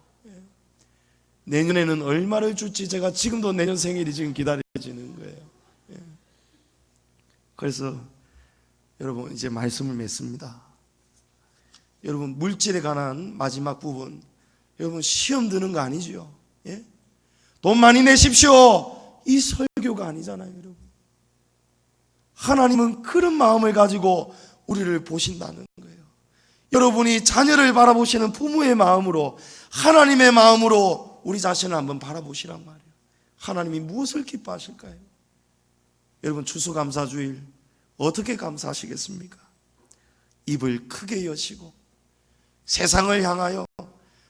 내년에는 얼마를 줄지 제가 지금도 내년 생일이 지금 기다려지는 거예요. 그래서 여러분 이제 말씀을 맺습니다. 여러분 물질에 관한 마지막 부분, 여러분 시험 드는 거 아니죠? 돈 많이 내십시오, 이 설교가 아니잖아요. 여러분, 하나님은 그런 마음을 가지고 우리를 보신다는 거예요. 여러분이 자녀를 바라보시는 부모의 마음으로, 하나님의 마음으로 우리 자신을 한번 바라보시란 말이에요. 하나님이 무엇을 기뻐하실까요? 여러분 추수감사주일 어떻게 감사하시겠습니까? 입을 크게 여시고 세상을 향하여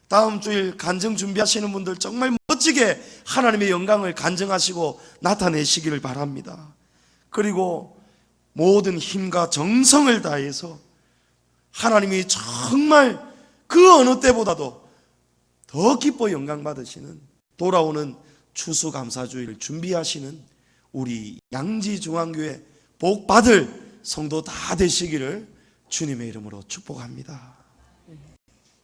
다음 주일 간증 준비하시는 분들 정말 멋지게 하나님의 영광을 간증하시고 나타내시기를 바랍니다. 그리고 모든 힘과 정성을 다해서 하나님이 정말 그 어느 때보다도 더 기뻐 영광 받으시는 돌아오는 추수감사주일을 준비하시는 우리 양지중앙교회 복 받을 성도 다 되시기를 주님의 이름으로 축복합니다.